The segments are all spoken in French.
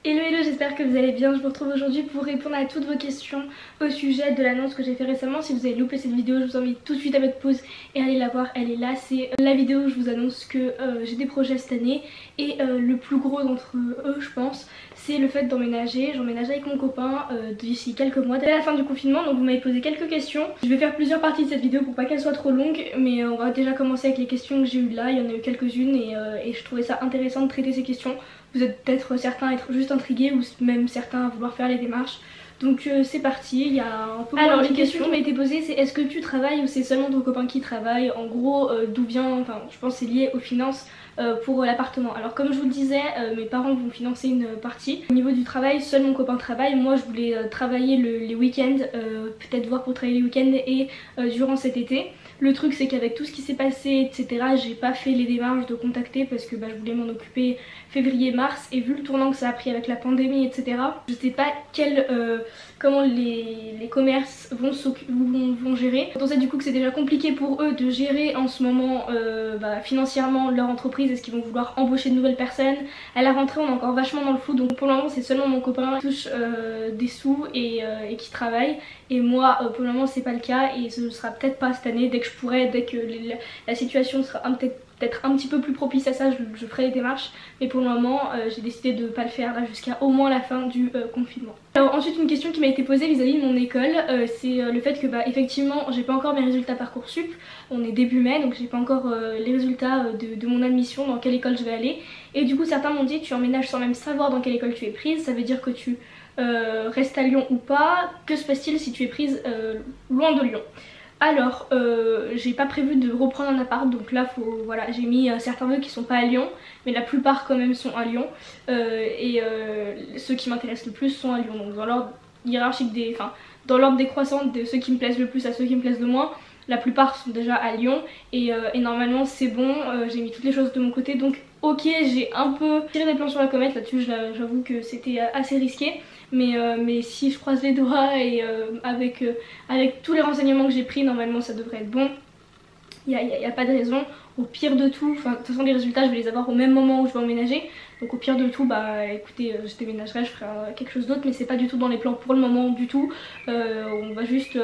Hello hello, j'espère que vous allez bien. Je vous retrouve aujourd'hui pour répondre à toutes vos questions au sujet de l'annonce que j'ai fait récemment. Si vous avez loupé cette vidéo, je vous invite tout de suite à mettre pause et aller la voir, elle est là. C'est la vidéo où je vous annonce que j'ai des projets cette année et le plus gros d'entre eux je pense c'est le fait d'emménager. J'emménage avec mon copain d'ici quelques mois, dès la fin du confinement, donc vous m'avez posé quelques questions. Je vais faire plusieurs parties de cette vidéo pour pas qu'elle soit trop longue, mais on va déjà commencer avec les questions que j'ai eues là. Il y en a eu quelques-unes et je trouvais ça intéressant de traiter ces questions. Vous êtes peut-être certains à être juste intrigués ou même certains à vouloir faire les démarches. Donc c'est parti, il y a un peu moins. Alors les questions qui m'ont été posées, c'est est-ce que tu travailles ou c'est seulement ton copain qui travaille? En gros d'où vient, enfin je pense que c'est lié aux finances pour l'appartement. Alors comme je vous le disais, mes parents vont financer une partie. Au niveau du travail, seul mon copain travaille. Moi je voulais travailler les week-ends, peut-être voir pour travailler les week-ends et durant cet été. Le truc c'est qu'avec tout ce qui s'est passé etc, j'ai pas fait les démarches de contacter parce que je voulais m'en occuper février-mars, et vu le tournant que ça a pris avec la pandémie etc, je sais pas comment les commerces vont gérer. On sait du coup que c'est déjà compliqué pour eux de gérer en ce moment financièrement leur entreprise. Est-ce qu'ils vont vouloir embaucher de nouvelles personnes? À la rentrée on est encore vachement dans le flou, donc pour le moment c'est seulement mon copain qui touche des sous et qui travaille, et moi pour le moment c'est pas le cas et ce sera peut-être pas cette année. Dès que je pourrai, dès que la situation sera peut-être un petit peu plus propice à ça, je ferai les démarches, mais pour le moment j'ai décidé de pas le faire là jusqu'à au moins la fin du confinement. Alors ensuite une question qui m'a été posée vis-à-vis de mon école, c'est le fait que effectivement j'ai pas encore mes résultats Parcoursup, on est début mai donc j'ai pas encore les résultats de mon admission, dans quelle école je vais aller, et du coup certains m'ont dit tu emménages sans même savoir dans quelle école tu es prise, ça veut dire que tu restes à Lyon ou pas, que se passe-t-il si tu es prise loin de Lyon? Alors j'ai pas prévu de reprendre un appart, donc là voilà, j'ai mis certains vœux qui sont pas à Lyon, mais la plupart quand même sont à Lyon, ceux qui m'intéressent le plus sont à Lyon, donc dans l'ordre hiérarchique dans l'ordre décroissant de ceux qui me plaisent le plus à ceux qui me plaisent le moins. La plupart sont déjà à Lyon et normalement c'est bon, j'ai mis toutes les choses de mon côté, donc ok, j'ai un peu tiré des plans sur la comète là-dessus, j'avoue que c'était assez risqué, mais si je croise les doigts et avec tous les renseignements que j'ai pris, normalement ça devrait être bon. Il n'y a pas de raison. Au pire de tout, de toute façon les résultats je vais les avoir au même moment où je vais emménager, donc au pire de tout écoutez, je déménagerai, je ferai quelque chose d'autre, mais c'est pas du tout dans les plans pour le moment du tout. On va juste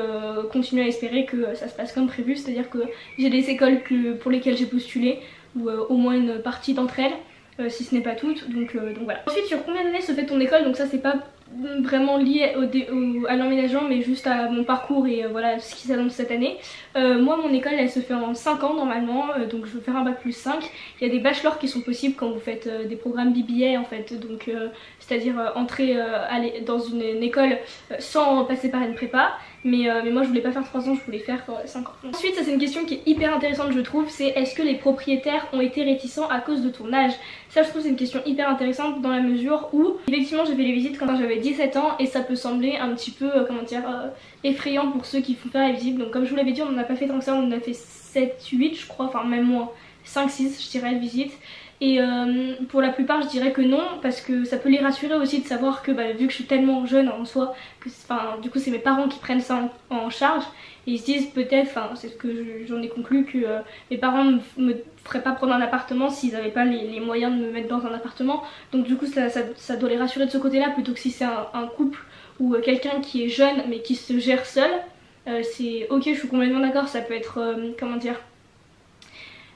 continuer à espérer que ça se passe comme prévu, c'est à dire que j'ai des écoles pour lesquelles j'ai postulé, ou au moins une partie d'entre elles, si ce n'est pas toutes, donc voilà. Ensuite sur combien d'années se fait ton école, donc ça c'est pas vraiment lié à l'emménagement mais juste à mon parcours et voilà ce qui s'annonce cette année. Moi mon école elle se fait en 5 ans normalement, donc je veux faire un bac plus 5. Il y a des bachelors qui sont possibles quand vous faites des programmes BBA en fait, donc c'est à dire entrer dans une école sans passer par une prépa. Mais moi je voulais pas faire 3 ans, je voulais faire 5 ans. Ensuite ça c'est une question qui est hyper intéressante je trouve, c'est est-ce que les propriétaires ont été réticents à cause de ton âge? Ça je trouve c'est une question hyper intéressante dans la mesure où effectivement j'ai fait les visites quand j'avais 17 ans et ça peut sembler un petit peu effrayant pour ceux qui font faire les visites. Donc comme je vous l'avais dit on n'en a pas fait tant que ça, on en a fait 7-8 je crois, enfin même moins, 5-6 je dirais de visites. Et pour la plupart je dirais que non, parce que ça peut les rassurer aussi de savoir que vu que je suis tellement jeune en soi, que du coup c'est mes parents qui prennent ça en charge, et ils se disent peut-être, c'est ce que j'en ai conclu, que mes parents ne me feraient pas prendre un appartement s'ils n'avaient pas les moyens de me mettre dans un appartement. Donc du coup ça doit les rassurer de ce côté là, plutôt que si c'est un couple ou quelqu'un qui est jeune mais qui se gère seul. C'est ok, je suis complètement d'accord, ça peut être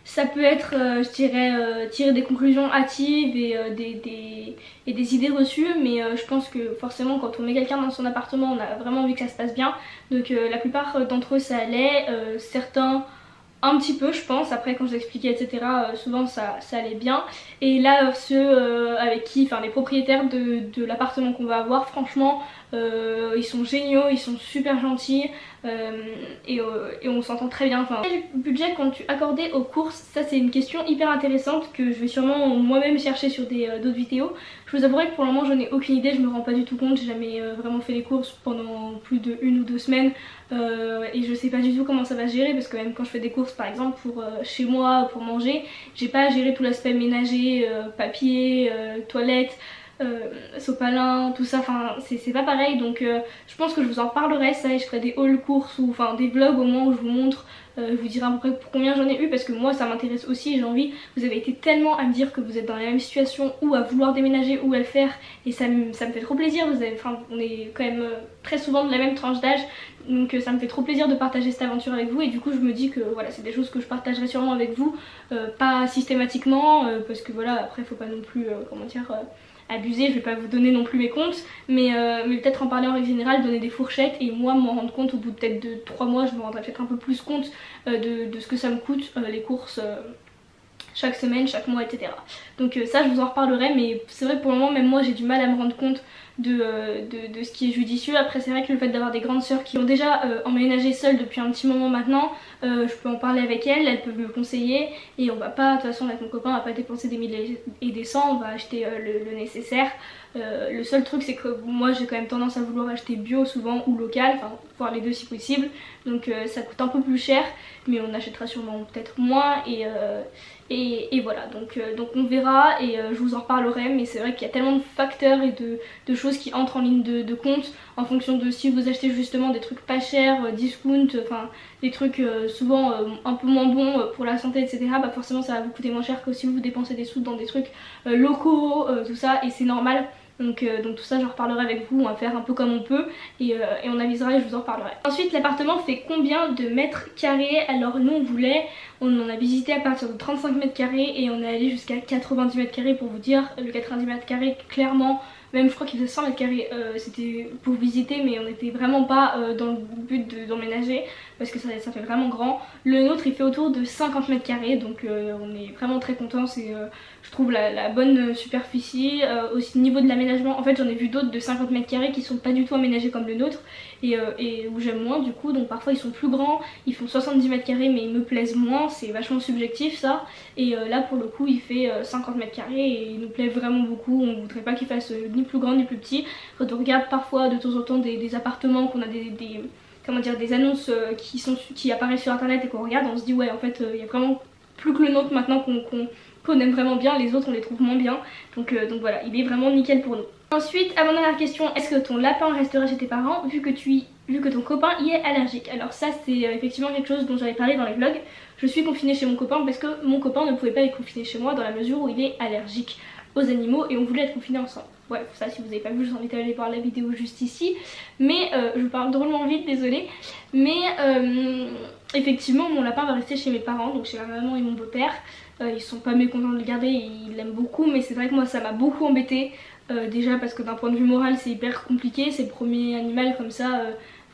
ça peut être, je dirais, tirer des conclusions hâtives et des idées reçues, mais je pense que forcément quand on met quelqu'un dans son appartement on a vraiment envie que ça se passe bien. Donc la plupart d'entre eux ça allait, certains un petit peu je pense, après quand j'expliquais etc souvent ça allait bien. Et là ceux avec qui, les propriétaires de l'appartement qu'on va avoir, franchement ils sont géniaux, ils sont super gentils, et on s'entend très bien. Quel budget comptes-tu accorder aux courses? Ça c'est une question hyper intéressante que je vais sûrement moi-même chercher sur d'autres vidéos. Je vous avouerai que pour le moment j'en ai aucune idée, je me rends pas du tout compte, j'ai jamais vraiment fait les courses pendant plus de 1 ou 2 semaines, et je sais pas du tout comment ça va se gérer, parce que même quand je fais des courses par exemple pour chez moi, pour manger, j'ai pas à gérer tout l'aspect ménager, papier, toilette. sopalin, tout ça, enfin c'est pas pareil. Donc je pense que je vous en parlerai ça et je ferai des haul courses ou enfin des vlogs au moins où je vous montre. Je vous dirai à peu près pour combien j'en ai eu parce que moi ça m'intéresse aussi et j'ai envie. Vous avez été tellement à me dire que vous êtes dans la même situation ou à vouloir déménager ou à le faire et ça me fait trop plaisir. On est quand même très souvent de la même tranche d'âge, donc ça me fait trop plaisir de partager cette aventure avec vous et du coup je me dis que voilà, c'est des choses que je partagerai sûrement avec vous, pas systématiquement parce que voilà, après faut pas non plus comment dire abuser, je vais pas vous donner non plus mes comptes, mais peut-être en parler en règle générale, donner des fourchettes et moi m'en rendre compte au bout de peut-être de 3 mois, je me rendrai peut-être un peu plus compte de ce que ça me coûte les courses chaque semaine, chaque mois, etc. Donc ça je vous en reparlerai, mais c'est vrai que pour le moment même moi j'ai du mal à me rendre compte de ce qui est judicieux. Après c'est vrai que le fait d'avoir des grandes sœurs qui ont déjà emménagé seules depuis un petit moment maintenant, je peux en parler avec elles peuvent me conseiller et on va pas, de toute façon avec mon copain on va pas dépenser des milliers et des cents, on va acheter le nécessaire. Le seul truc c'est que moi j'ai quand même tendance à vouloir acheter bio souvent ou local, enfin voire les deux si possible, donc ça coûte un peu plus cher mais on achètera sûrement peut-être moins et voilà, donc on verra et je vous en reparlerai, mais c'est vrai qu'il y a tellement de facteurs et de choses qui entrent en ligne de compte en fonction de si vous achetez justement des trucs pas chers, discount, enfin des trucs souvent un peu moins bons pour la santé, etc. Bah forcément ça va vous coûter moins cher que si vous dépensez des sous dans des trucs locaux, tout ça, et c'est normal. Donc tout ça j'en reparlerai avec vous, on va faire un peu comme on peut et on avisera et je vous en reparlerai. Ensuite l'appartement fait combien de mètres carrés? Alors nous on en a visité à partir de 35 mètres carrés et on est allé jusqu'à 90 mètres carrés pour vous dire. Le 90 mètres carrés clairement, même je crois qu'il faisait 100 mètres carrés, c'était pour visiter mais on n'était vraiment pas dans le but d'emménager parce que ça fait vraiment grand. Le nôtre il fait autour de 50 mètres carrés, donc on est vraiment très contents, c'est je trouve la bonne superficie. Aussi niveau de l'aménagement, en fait j'en ai vu d'autres de 50 mètres carrés qui sont pas du tout aménagés comme le nôtre et où j'aime moins du coup, donc parfois ils sont plus grands, ils font 70 mètres carrés mais ils me plaisent moins, c'est vachement subjectif ça, et là pour le coup il fait 50 mètres carrés et il nous plaît vraiment beaucoup. On voudrait pas qu'il fasse ni plus grand ni plus petit. Quand on regarde parfois de temps en temps des appartements, qu'on a comment dire, des annonces qui apparaissent sur internet et qu'on regarde, on se dit ouais en fait il y a vraiment plus que le nôtre maintenant qu'on aime vraiment bien, les autres on les trouve moins bien, donc voilà, il est vraiment nickel pour nous. Ensuite, avant dernière question, est-ce que ton lapin restera chez tes parents vu que ton copain y est allergique? Alors ça c'est effectivement quelque chose dont j'avais parlé dans les vlogs. Je suis confinée chez mon copain parce que mon copain ne pouvait pas être confiné chez moi dans la mesure où il est allergique aux animaux et on voulait être confinés ensemble. Bref, ça si vous n'avez pas vu, je vous invite à aller voir la vidéo juste ici. Mais je parle drôlement vite, désolée. Mais effectivement mon lapin va rester chez mes parents, donc chez ma maman et mon beau-père. Ils sont pas mécontents de le garder, ils l'aiment beaucoup, mais c'est vrai que moi ça m'a beaucoup embêtée. Déjà parce que d'un point de vue moral c'est hyper compliqué, c'est le premier animal comme ça,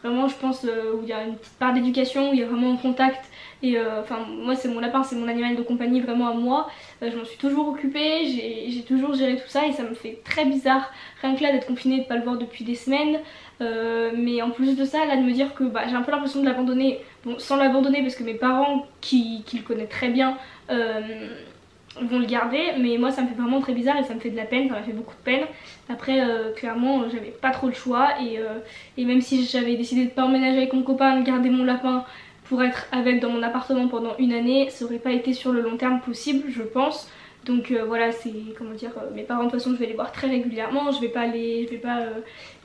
vraiment je pense où il y a une petite part d'éducation, où il y a vraiment un contact. Et enfin moi c'est mon lapin, c'est mon animal de compagnie vraiment à moi, je m'en suis toujours occupée, j'ai toujours géré tout ça et ça me fait très bizarre rien que là d'être confinée, de pas le voir depuis des semaines. Mais en plus de ça, là de me dire que j'ai un peu l'impression de l'abandonner, bon sans l'abandonner parce que mes parents qui le connaissent très bien vont le garder, mais moi ça me fait vraiment très bizarre et ça me fait de la peine, ça m'a fait beaucoup de peine. Après clairement j'avais pas trop le choix et même si j'avais décidé de pas emménager avec mon copain, de garder mon lapin pour être avec dans mon appartement pendant une année, ça aurait pas été sur le long terme possible je pense. Donc voilà, c'est comment dire, mes parents de toute façon je vais les voir très régulièrement,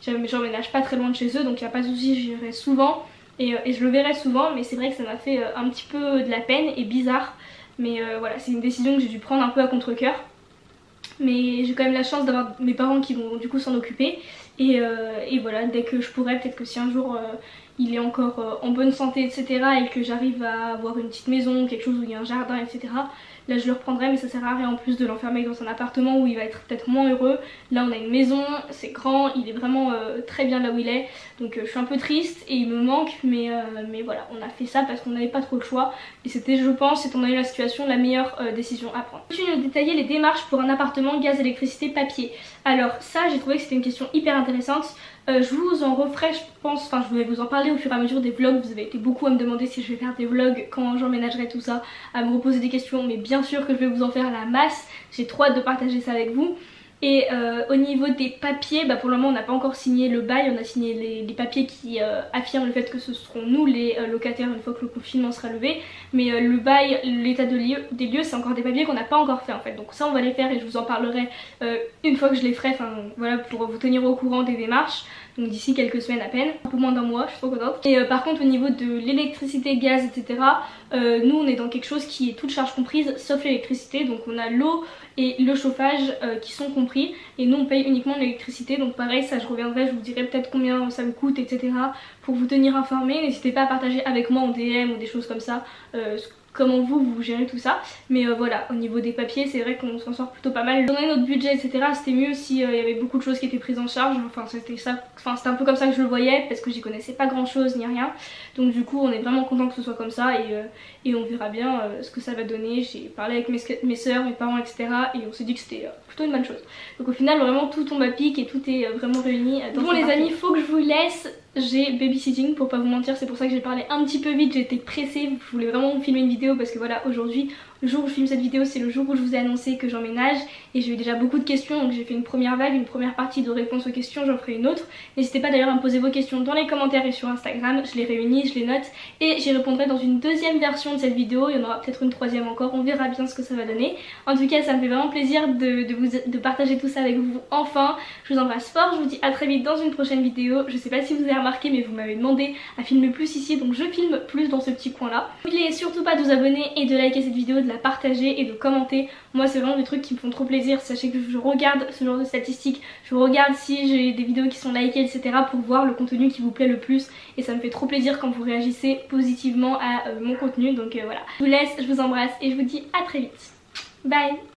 j'emménage pas très loin de chez eux, donc il n'y a pas de souci, j'irai souvent et je le verrai souvent, mais c'est vrai que ça m'a fait un petit peu de la peine et bizarre. Mais voilà, c'est une décision que j'ai dû prendre un peu à contre-cœur. Mais j'ai quand même la chance d'avoir mes parents qui vont du coup s'en occuper. Et voilà, dès que je pourrai, peut-être que si un jour il est encore en bonne santé, etc. et que j'arrive à avoir une petite maison, quelque chose où il y a un jardin, etc. Là je le reprendrai, mais ça sert à rien en plus de l'enfermer dans un appartement où il va être peut-être moins heureux. Là on a une maison, c'est grand, il est vraiment très bien là où il est. Donc je suis un peu triste et il me manque, mais voilà, on a fait ça parce qu'on n'avait pas trop le choix. Et c'était, je pense, étant donné la situation, la meilleure décision à prendre. Peux-tu nous détailler les démarches pour un appartement, gaz, électricité, papier? Alors ça j'ai trouvé que c'était une question hyper intéressante. Je vous en referai, je pense, enfin je vais vous en parler au fur et à mesure des vlogs. Vous avez été beaucoup à me demander si je vais faire des vlogs quand j'emménagerai, tout ça, à me reposer des questions, mais bien sûr que je vais vous en faire la masse. J'ai trop hâte de partager ça avec vous. Et au niveau des papiers, bah pour le moment on n'a pas encore signé le bail, on a signé les papiers qui affirment le fait que ce seront nous les locataires une fois que le confinement sera levé. Mais le bail, l'état des lieux, c'est encore des papiers qu'on n'a pas encore fait en fait. Donc ça on va les faire et je vous en parlerai une fois que je les ferai, enfin voilà, pour vous tenir au courant des démarches. Donc d'ici quelques semaines à peine, un peu moins d'un mois, je suis trop contente. Et par contre au niveau de l'électricité, gaz, etc. Nous on est dans quelque chose qui est toute charge comprise sauf l'électricité. Donc on a l'eau et le chauffage qui sont compris et nous on paye uniquement l'électricité. Donc pareil, ça je reviendrai, je vous dirai peut-être combien ça me coûte, etc. pour vous tenir informé. N'hésitez pas à partager avec moi en DM ou des choses comme ça comment vous gérez tout ça. Mais voilà, au niveau des papiers c'est vrai qu'on s'en sort plutôt pas mal. Donner notre budget, etc. c'était mieux si il y avait beaucoup de choses qui étaient prises en charge. Enfin c'était ça, enfin c'était un peu comme ça que je le voyais parce que j'y connaissais pas grand chose ni rien. Donc du coup on est vraiment content que ce soit comme ça et on verra bien ce que ça va donner. J'ai parlé avec mes soeurs, mes parents, etc. et on s'est dit que c'était plutôt une bonne chose. Donc au final vraiment tout tombe à pic et tout est vraiment réuni. Bon les amis, faut que je vous laisse. J'ai babysitting pour pas vous mentir, c'est pour ça que j'ai parlé un petit peu vite, j'étais pressée, je voulais vraiment vous filmer une vidéo parce que voilà, aujourd'hui, le jour où je filme cette vidéo, c'est le jour où je vous ai annoncé que j'emménage et j'ai eu déjà beaucoup de questions, donc j'ai fait une première vague, une première partie de réponses aux questions, j'en ferai une autre. N'hésitez pas d'ailleurs à me poser vos questions dans les commentaires et sur Instagram, je les réunis, je les note et j'y répondrai dans une deuxième version de cette vidéo, il y en aura peut-être une troisième encore, on verra bien ce que ça va donner. En tout cas, ça me fait vraiment plaisir de partager tout ça avec vous enfin. Je vous embrasse fort, je vous dis à très vite dans une prochaine vidéo. Je sais pas si vous avez remarqué mais vous m'avez demandé à filmer plus ici, donc je filme plus dans ce petit coin là. N'oubliez surtout pas de vous abonner et de liker cette vidéo, de la partager et de commenter. Moi c'est vraiment des trucs qui me font trop plaisir. Sachez que je regarde ce genre de statistiques, je regarde si j'ai des vidéos qui sont likées, etc. pour voir le contenu qui vous plaît le plus et ça me fait trop plaisir quand vous réagissez positivement à mon contenu. Donc voilà, je vous laisse, je vous embrasse et je vous dis à très vite. Bye.